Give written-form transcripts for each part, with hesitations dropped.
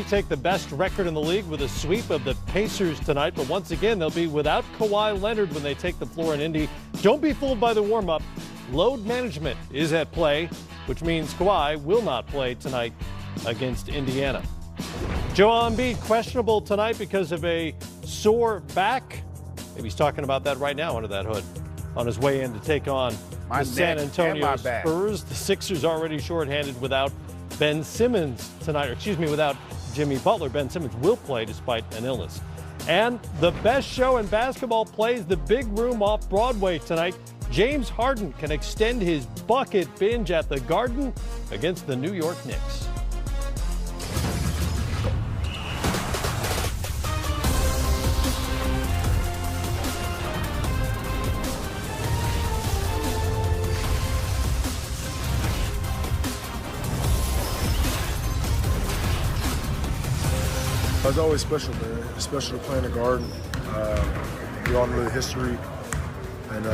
Take the best record in the league with a sweep of the Pacers tonight, but once again they'll be without Kawhi Leonard when they take the floor in Indy. Don't be fooled by the warm-up. Load management is at play, which means Kawhi will not play tonight against Indiana. Joel Embiid questionable tonight because of a sore back. Maybe he's talking about that right now under that hood on his way in to take on the San Antonio Spurs. The Sixers already shorthanded without Ben Simmons tonight, or excuse me, without Jimmy Butler. Ben Simmons will play despite an illness. And the best show in basketball plays the big room off Broadway tonight. James Harden can extend his bucket binge at the Garden against the New York Knicks. It's always special, man. It's special to play in the Garden. We all know the history and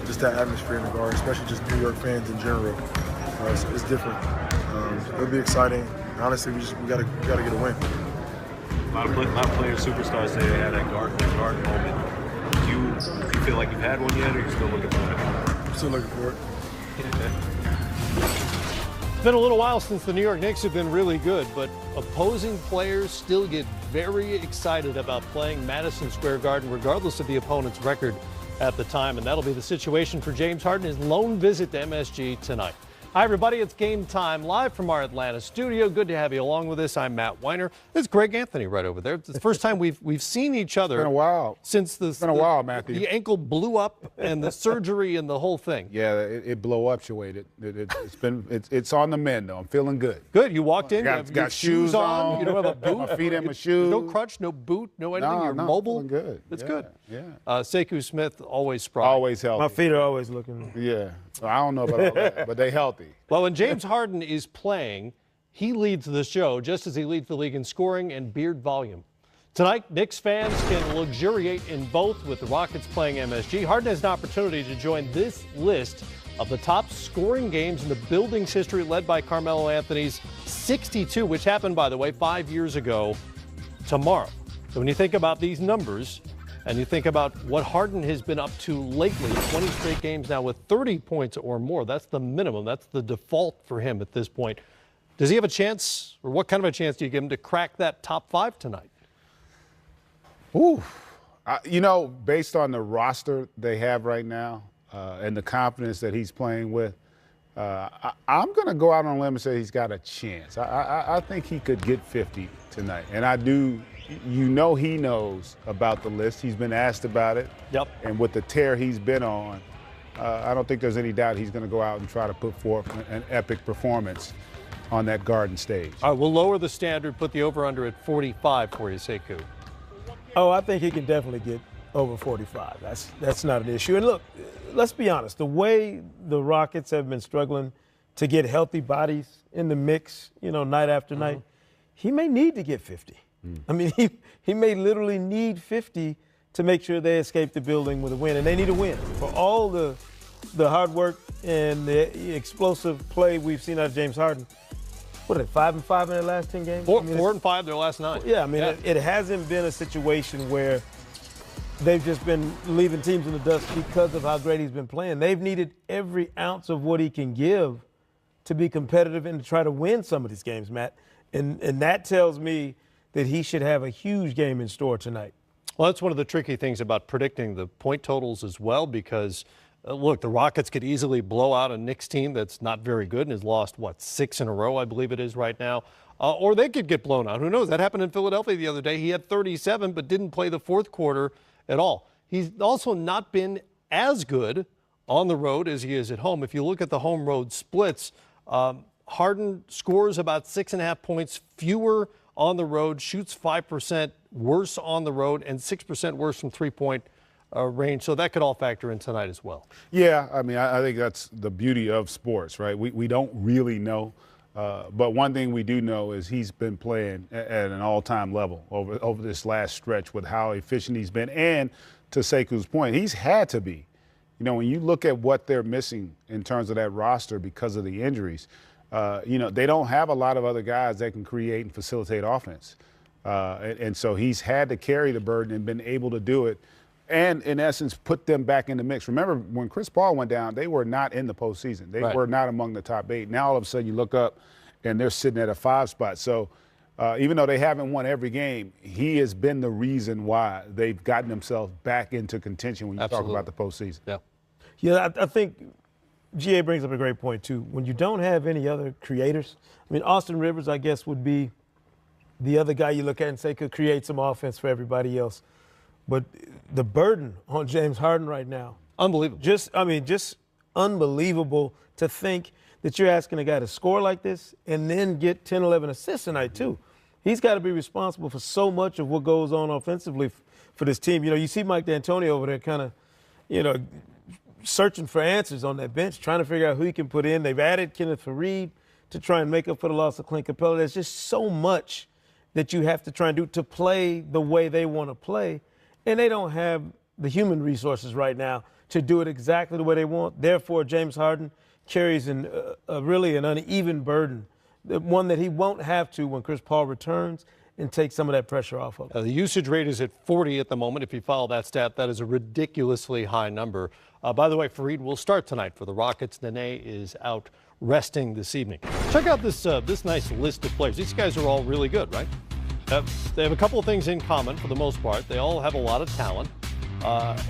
just that atmosphere in the Garden, especially just New York fans in general. It's different. It'll be exciting. Honestly, we gotta get a win. A lot of players, superstars say they had that Garden moment. Do you feel like you've had one yet, or are you still looking for it? I'm still looking for it. It's been a little while since the New York Knicks have been really good, but opposing players still get very excited about playing Madison Square Garden, regardless of the opponent's record at the time. And that'll be the situation for James Harden, his lone visit to MSG tonight. Hi, everybody. It's game time live from our Atlanta studio. Good to have you along with us. I'm Matt Weiner. It's Greg Anthony right over there. It's the first time we've seen each other. It's been a while. Since it's been a while, Matthew. The ankle blew up and the surgery and the whole thing. Yeah, it blew up, it's on the mend, though. I'm feeling good. Good. You walked in, got shoes on. You don't have a boot. My feet in my shoes. No crutch, no boot, no anything. You're mobile. Feeling good. It's good. Yeah. Sekou Smith, always spry. Always healthy. My feet are always looking. Yeah. So I don't know about all that, but they healthy. Well, when James Harden is playing, he leads the show just as he leads the league in scoring and beard volume. Tonight, Knicks fans can luxuriate in both with the Rockets playing MSG. Harden has an opportunity to join this list of the top scoring games in the building's history, led by Carmelo Anthony's 62, which happened, by the way, 5 years ago tomorrow. So when you think about these numbers, and you think about what Harden has been up to lately, 20 straight games now with 30 points or more. That's the minimum. That's the default for him at this point. Does he have a chance, or what kind of a chance do you give him to crack that top 5 tonight? Ooh. Based on the roster they have right now and the confidence that he's playing with, I'm going to go out on a limb and say he's got a chance. I think he could get 50 tonight. And I do. He knows about the list. He's been asked about it. Yep. And with the tear he's been on, I don't think there's any doubt he's going to go out and try to put forth an epic performance on that Garden stage. All right, we'll lower the standard, put the over-under at 45 for you, Sekou. Oh, I think he can definitely get over 45. That's not an issue. And look, let's be honest. The way the Rockets have been struggling to get healthy bodies in the mix, night after night, he may need to get 50. I mean, he may literally need 50 to make sure they escape the building with a win, and they need a win. For all the hard work and the explosive play we've seen out of James Harden, what are they, 5-5 in their last 10 games? 4-5 their last 9. Yeah, I mean, It hasn't been a situation where they've just been leaving teams in the dust because of how great he's been playing. They've needed every ounce of what he can give to be competitive and to try to win some of these games, Matt. And that tells me that he should have a huge game in store tonight. Well, that's one of the tricky things about predicting the point totals as well, because, look, the Rockets could easily blow out a Knicks team that's not very good and has lost, 6 in a row, I believe it is right now. Or they could get blown out. Who knows? That happened in Philadelphia the other day. He had 37 but didn't play the fourth quarter at all. He's also not been as good on the road as he is at home. If you look at the home-road splits, Harden scores about 6.5 points fewer on the road, shoots 5% worse on the road, and 6% worse from three-point range. So that could all factor in tonight as well. Yeah, I mean, I think that's the beauty of sports, right? We don't really know. But one thing we do know is he's been playing at an all-time level over this last stretch with how efficient he's been. And to Sekou's point, he's had to be. When you look at what they're missing in terms of that roster because of the injuries, they don't have a lot of other guys that can create and facilitate offense. And so he's had to carry the burden and been able to do it and, in essence, put them back in the mix. Remember, when Chris Paul went down, they were not in the postseason. They were not among the top 8. Now, all of a sudden, you look up, and they're sitting at a 5 spot. So even though they haven't won every game, he has been the reason why they've gotten themselves back into contention when you talk about the postseason. Yeah, I think GA brings up a great point, too. When you don't have any other creators, I mean, Austin Rivers, I guess, would be the other guy you look at and say could create some offense for everybody else. But the burden on James Harden right now. Unbelievable. Just unbelievable to think that you're asking a guy to score like this and then get 10, 11 assists tonight, too. He's got to be responsible for so much of what goes on offensively for this team. You see Mike D'Antoni over there kind of, searching for answers on that bench, trying to figure out who he can put in. They've added Kenneth Faried to try and make up for the loss of Clint Capella. There's just so much that you have to try and do to play the way they want to play. And they don't have the human resources right now to do it exactly the way they want. Therefore, James Harden carries really an uneven burden, one that he won't have to when Chris Paul returns and take some of that pressure off of him. The usage rate is at 40 at the moment. If you follow that stat, that is a ridiculously high number. By the way, Faried will start tonight for the Rockets. Nene is out resting this evening. Check out this nice list of players. These guys are all really good, right? They have a couple of things in common for the most part. They all have a lot of talent.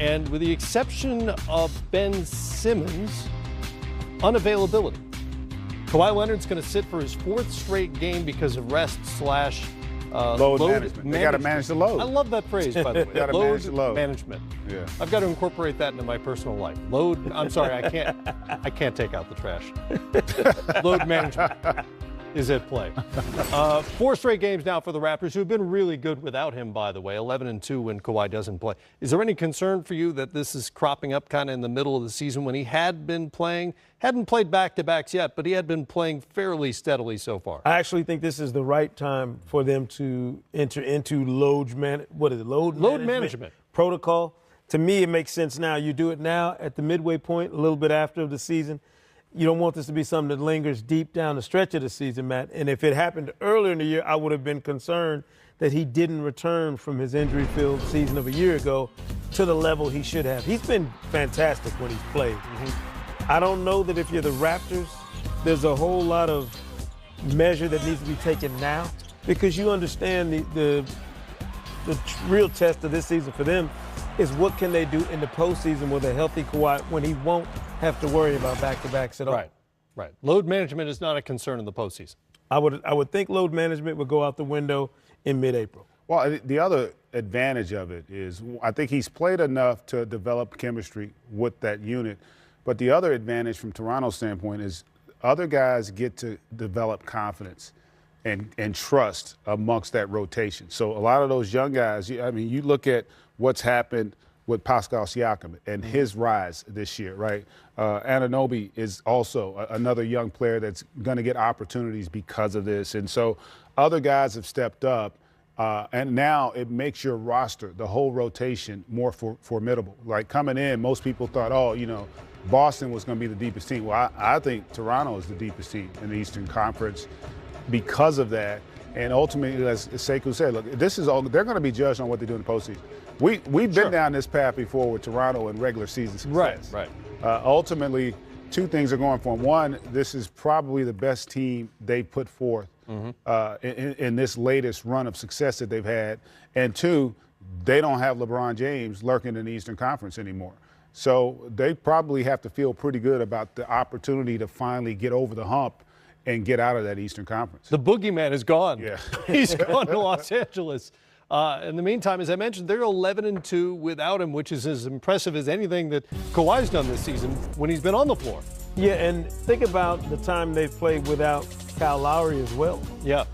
And with the exception of Ben Simmons, unavailability. Kawhi Leonard's going to sit for his 4th straight game because of rest / load management. They got to manage the load. I love that phrase, by the way. Got to manage the load. Management. Yeah. I've got to incorporate that into my personal life. I'm sorry, I can't take out the trash. Load management is at play. 4 straight games now for the Raptors, who have been really good without him, by the way, 11-2 when Kawhi doesn't play. Is there any concern for you that this is cropping up kind of in the middle of the season when he had been playing? Hadn't played back-to-backs yet, but he had been playing fairly steadily so far. I actually think this is the right time for them to enter into load management protocol. To me, it makes sense now. You do it now at the midway point, a little bit after the season. You don't want this to be something that lingers deep down the stretch of the season, Matt. And if it happened earlier in the year, I would have been concerned that he didn't return from his injury-filled season of a year ago to the level he should have. He's been fantastic when he's played. I don't know that if you're the Raptors, there's a whole lot of measure that needs to be taken now, because you understand the real test of this season for them is what can they do in the postseason with a healthy Kawhi when he won't have to worry about back-to-backs at all. Right. Load management is not a concern in the postseason. I would think load management would go out the window in mid-April. Well, the other advantage of it is I think he's played enough to develop chemistry with that unit. But the other advantage from Toronto's standpoint is other guys get to develop confidence and trust amongst that rotation. So a lot of those young guys, you look at what's happened with Pascal Siakam and his rise this year, right? Anunoby is also another young player that's going to get opportunities because of this. And so other guys have stepped up, and now it makes your roster, the whole rotation, more formidable. Like coming in, most people thought, Boston was going to be the deepest team. Well, I think Toronto is the deepest team in the Eastern Conference because of that. And ultimately, as Sekou said, look, this is all they're going to be judged on what they do in the postseason. We've been down this path before with Toronto in regular season success. Right. Ultimately, 2 things are going for them. One, this is probably the best team they put forth in this latest run of success that they've had. And 2, they don't have LeBron James lurking in the Eastern Conference anymore. So they probably have to feel pretty good about the opportunity to finally get over the hump and get out of that Eastern Conference. The boogeyman is gone. Yeah. He's gone to Los Angeles. In the meantime, as I mentioned, they're 11-2 without him, which is as impressive as anything that Kawhi's done this season when he's been on the floor. Yeah, and think about the time they've played without Kyle Lowry as well. Yeah.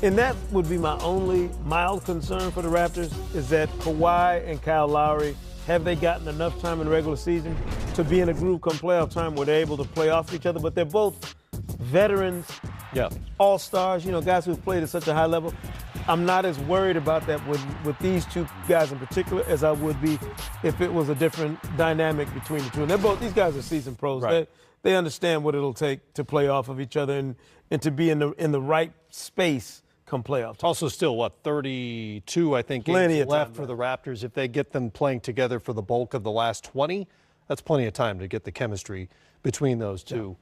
And that would be my only mild concern for the Raptors is that Kawhi and Kyle Lowry, have they gotten enough time in the regular season to be in a groove come playoff time where they're able to play off each other? But they're both veterans, all-stars, guys who've played at such a high level. I'm not as worried about that with these two guys in particular as I would be if it was a different dynamic between the two. And these guys are seasoned pros. Right. They understand what it'll take to play off of each other and to be in the right space come playoff time. Also still, 32, I think, Plenty games of time left for the Raptors. If they get them playing together for the bulk of the last 20, that's plenty of time to get the chemistry between those two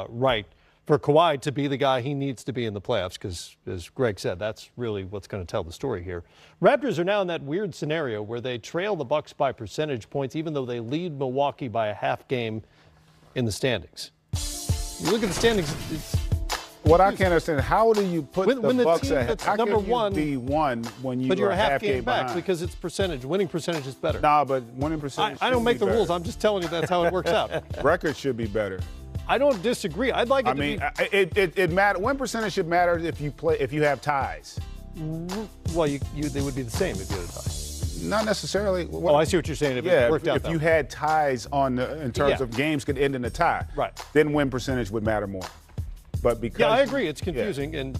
right. For Kawhi to be the guy he needs to be in the playoffs, because, as Greg said, that's really what's going to tell the story here. Raptors are now in that weird scenario where they trail the Bucks by percentage points, even though they lead Milwaukee by a half game in the standings. You look at the standings, it's what I can't understand, how do you put when the the Bucks team ahead? that's How number can you one, be one when you but you're are a half game back behind? because it's percentage. Winning percentage is better. Nah, but winning percentage. I don't should make be the better. rules. I'm just telling you that's how it works out. Record should be better. I don't disagree. I'd like it I to mean, be. it matter. Win percentage should matter if you have ties. Well, they would be the same if you had a tie. Not necessarily. Oh, I see what you're saying. If it worked out if that you way. had ties in terms Yeah. of games could end in a tie, Right. then win percentage would matter more. But because Yeah, I agree. It's confusing. And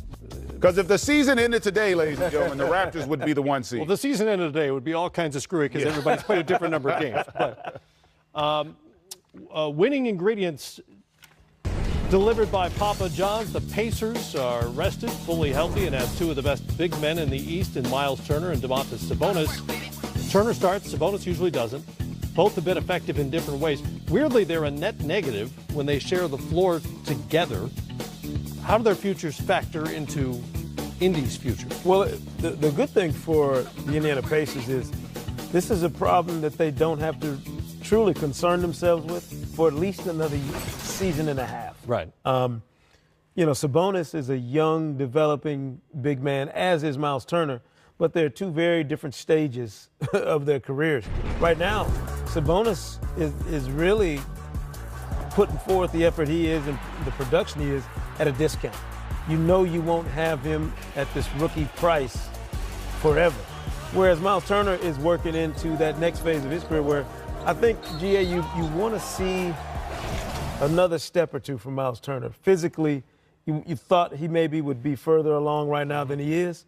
because if the season ended today, ladies and gentlemen, the Raptors would be the 1 seed. well, the season ended today. It would be all kinds of screwy because everybody's played a different number of games. But winning ingredients delivered by Papa John's. The Pacers are rested, fully healthy, and have two of the best big men in the East in Miles Turner and Domantas Sabonis. Turner starts, Sabonis usually doesn't. Both have been effective in different ways. Weirdly, they're a net negative when they share the floor together. How do their futures factor into Indy's future? Well, the good thing for the Indiana Pacers is this is a problem that they don't have to truly concern themselves with for at least another season and a half. Right. Sabonis is a young, developing big man, as is Miles Turner, but they're two very different stages of their careers. Right now, Sabonis is really putting forth the effort he is and the production he is at a discount. You know you won't have him at this rookie price forever. Whereas Miles Turner is working into that next phase of his career where I think, GA, you want to see another step or two from Miles Turner. Physically, you thought he maybe would be further along right now than he is.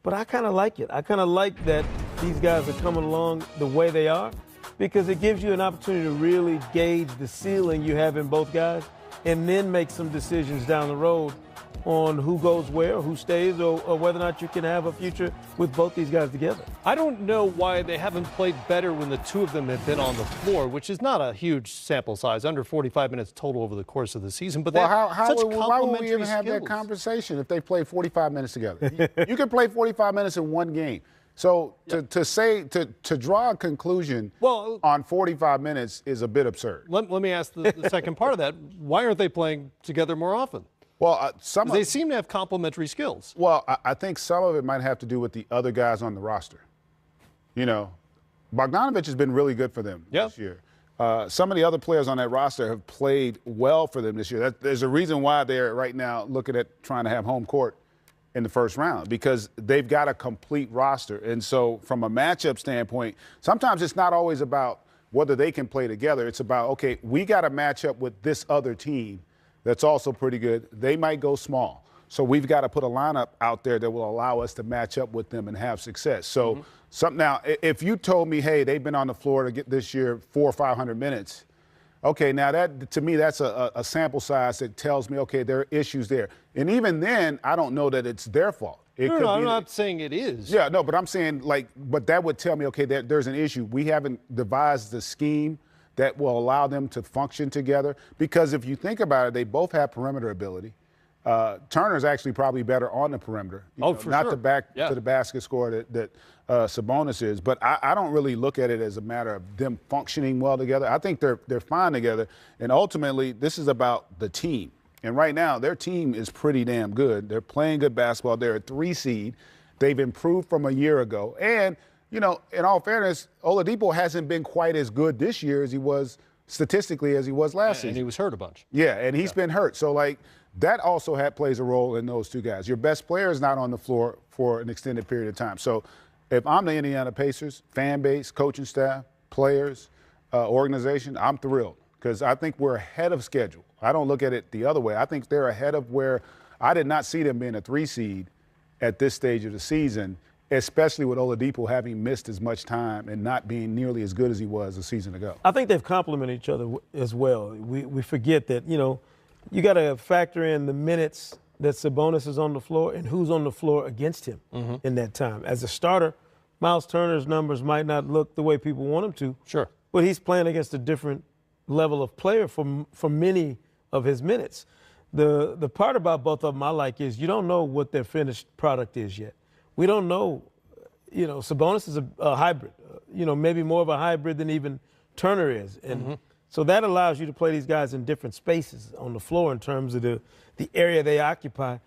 But I kind of like it. I kind of like that these guys are coming along the way they are because it gives you an opportunity to really gauge the ceiling you have in both guys and then make some decisions down the road on who goes where, who stays, or whether or not you can have a future with both these guys together. I don't know why they haven't played better when the two of them have been on the floor, which is not a huge sample size, under 45 minutes total over the course of the season. But Well, why would we even have that conversation if they play 45 minutes together? You can play 45 minutes in one game. So to draw a conclusion on 45 minutes is a bit absurd. Let me ask the second part of that. Why aren't they playing together more often? Well, they seem to have complementary skills. Well, I think some of it might have to do with the other guys on the roster. Bogdanovich has been really good for them this year. Some of the other players on that roster have played well for them this year. There's a reason why they're right now looking at trying to have home court in the first round because they've got a complete roster. And so from a matchup standpoint, sometimes it's not always about whether they can play together. It's about, okay, we got to match up with this other team that's also pretty good. They might go small. So we've got to put a lineup out there that will allow us to match up with them and have success. So now, if you told me, hey, they've been on the floor to get this year 400 or 500 minutes, okay, now that to me that's a sample size that tells me, okay, there are issues there. And even then, I don't know that it's their fault. No, I'm not saying it is. Yeah, no, but I'm saying but that would tell me, okay, there's an issue. We haven't devised the scheme that will allow them to function together. Because if you think about it, they both have perimeter ability. Turner's actually probably better on the perimeter. For not sure. the back to the basket score that Sabonis is. But I don't really look at it as a matter of them functioning well together. I think they're fine together. And ultimately, this is about the team. And right now, their team is pretty damn good. They're playing good basketball. They're a 3 seed. They've improved from a year ago. And in all fairness, Oladipo hasn't been quite as good this year as he was statistically as he was last season. And he was hurt a bunch. Yeah, and he's been hurt. So, that also plays a role in those two guys. Your best player is not on the floor for an extended period of time. So, if I'm the Indiana Pacers, fan base, coaching staff, players, organization, I'm thrilled because I think we're ahead of schedule. I don't look at it the other way. I think they're ahead of where I did not see them being a 3 seed at this stage of the season, especially with Oladipo having missed as much time and not being nearly as good as he was a season ago. I think they've complemented each other as well. We forget that, you got to factor in the minutes that Sabonis is on the floor and who's on the floor against him in that time. As a starter, Miles Turner's numbers might not look the way people want them to. Sure. But he's playing against a different level of player for many of his minutes. The part about both of them I like is you don't know what their finished product is yet. We don't know. Sabonis is a hybrid, maybe more of a hybrid than even Turner is. And so that allows you to play these guys in different spaces on the floor in terms of the area they occupy.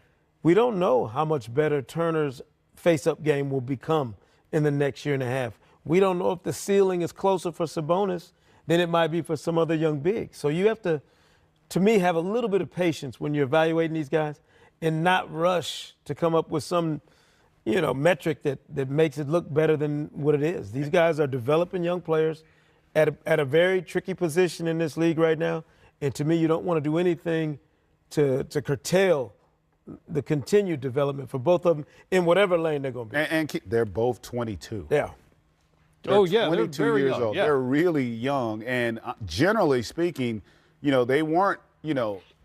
We don't know how much better Turner's face-up game will become in the next year and a half. We don't know if the ceiling is closer for Sabonis than it might be for some other young big. So you have to me, have a little bit of patience when you're evaluating these guys and not rush to come up with some, metric that makes it look better than what it is. These guys are developing young players at a very tricky position in this league right now. And to me, you don't want to do anything to curtail the continued development for both of them in whatever lane they're going to be. And they're both 22. Yeah. They're 22 they're very years young. old. Yeah. They're really young. And generally speaking, they weren't,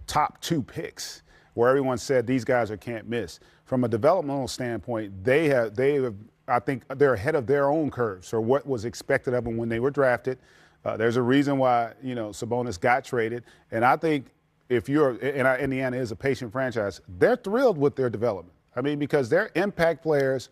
top 2 picks where everyone said these guys are can't miss. From a developmental standpoint, they have, I think they're ahead of their own curves or what was expected of them when they were drafted. There's a reason why, Sabonis got traded. And I think if Indiana is a patient franchise, they're thrilled with their development. I mean, because they're impact players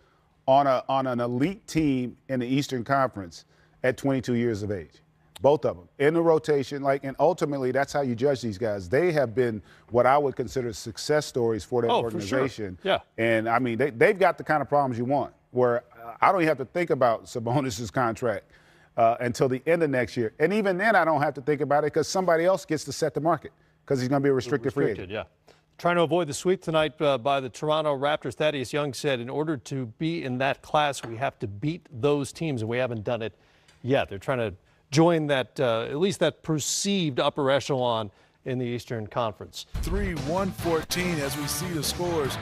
on an elite team in the Eastern Conference at 22 years of age. Both of them in the rotation, and ultimately that's how you judge these guys. They have been what I would consider success stories for that organization. For sure. Yeah. And I mean, they've got the kind of problems you want, where I don't even have to think about Sabonis' contract until the end of next year. And even then, I don't have to think about it because somebody else gets to set the market because he's going to be a restricted free agent. Yeah. Trying to avoid the sweep tonight by the Toronto Raptors. Thaddeus Young said, in order to be in that class, we have to beat those teams, and we haven't done it yet. They're trying to join that, at least that perceived upper echelon in the Eastern Conference. 3-1-14 as we see the scores.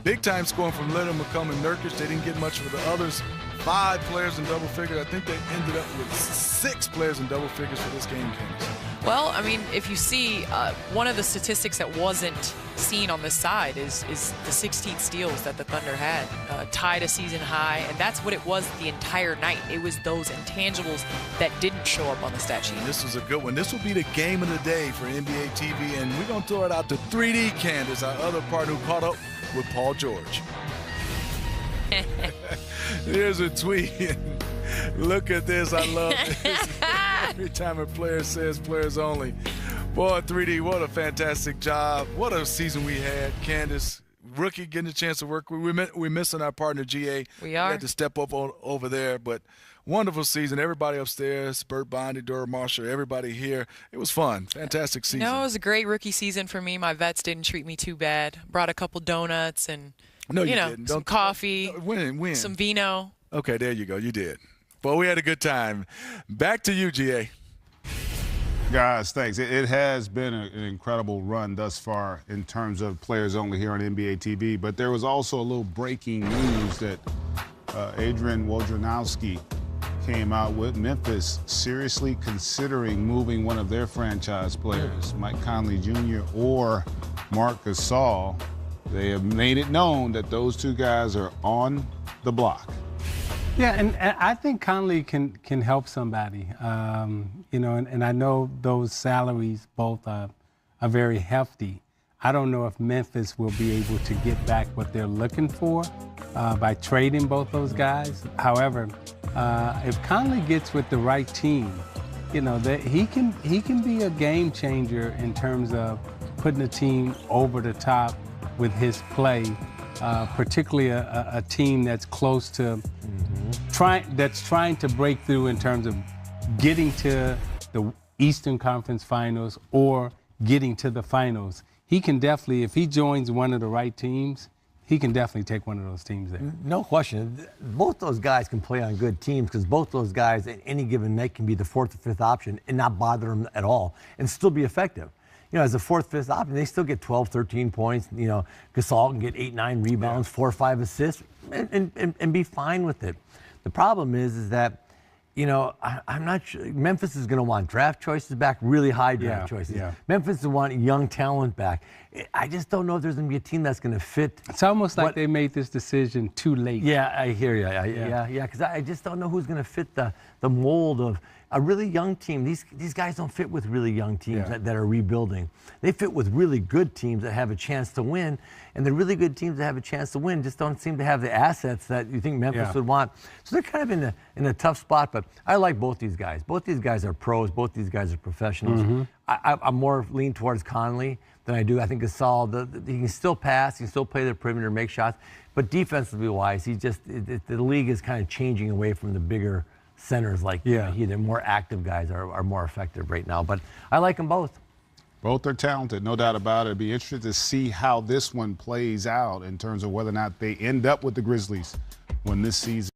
Big time scoring from Leonard, McCollum, and Nurkic. They didn't get much for the others. 5 players in double figures. I think they ended up with 6 players in double figures for this game, Candace. Well, I mean, if you see, one of the statistics that wasn't seen on this side is the 16 steals that the Thunder had, tied a season high, and that's what it was the entire night. It was those intangibles that didn't show up on the stat sheet. And this was a good one. This will be the game of the day for NBA TV, and we're going to throw it out to 3D Candace, our other partner who caught up with Paul George. Here's a tweet. Look at this. I love this. Every time a player says players only. Boy, 3D, what a fantastic job. What a season we had. Candace, rookie getting a chance to work. We're missing our partner, GA. We are. We had to step up over there, but wonderful season. Everybody upstairs, Bert Bondy, Dora Marshall, everybody here. It was fun. Fantastic season. No, it was a great rookie season for me. My vets didn't treat me too bad. Brought a couple donuts and, didn't. some coffee, When? some vino. Okay, there you go. You did. But we had a good time. Back to you, GA. Guys, thanks. It has been an incredible run thus far in terms of players only here on NBA TV. But there was also a little breaking news that Adrian Wojnarowski came out with. Memphis seriously considering moving one of their franchise players, Mike Conley Jr. or Marc Gasol. They have made it known that those two guys are on the block. Yeah, and I think Conley can help somebody, and I know those salaries both are very hefty. I don't know if Memphis will be able to get back what they're looking for by trading both those guys. However, if Conley gets with the right team, that he can be a game changer in terms of putting a team over the top with his play. Particularly a team that's close to trying to break through in terms of getting to the Eastern Conference Finals or getting to the finals. He can definitely, if he joins one of the right teams, he can definitely take one of those teams there. No question. Both those guys can play on good teams because both those guys at any given night can be the 4th or 5th option and not bother them at all and still be effective. as a fourth, fifth option, they still get 12, 13 points. Gasol can get 8, 9 rebounds, 4 or 5 assists, and be fine with it. The problem is that, I'm not sure. Memphis is going to want draft choices back, really high draft choices. Yeah. Memphis will want young talent back. I just don't know if there's going to be a team that's going to fit. It's almost like they made this decision too late. Yeah, I hear you. Yeah, because I just don't know who's going to fit the mold of a really young team. These guys don't fit with really young teams that are rebuilding. They fit with really good teams that have a chance to win, and the really good teams that have a chance to win just don't seem to have the assets that you think Memphis would want. So they're kind of in a tough spot, but I like both these guys. Both these guys are pros. Both these guys are professionals. I'm more lean towards Conley than I do. I think Gasol, he can still pass, he can still play the perimeter, make shots, but defensively wise, the league is kind of changing away from the bigger centers like the more active guys are more effective right now. But I like them both. Both are talented, no doubt about it. It'd be interesting to see how this one plays out in terms of whether or not they end up with the Grizzlies when this season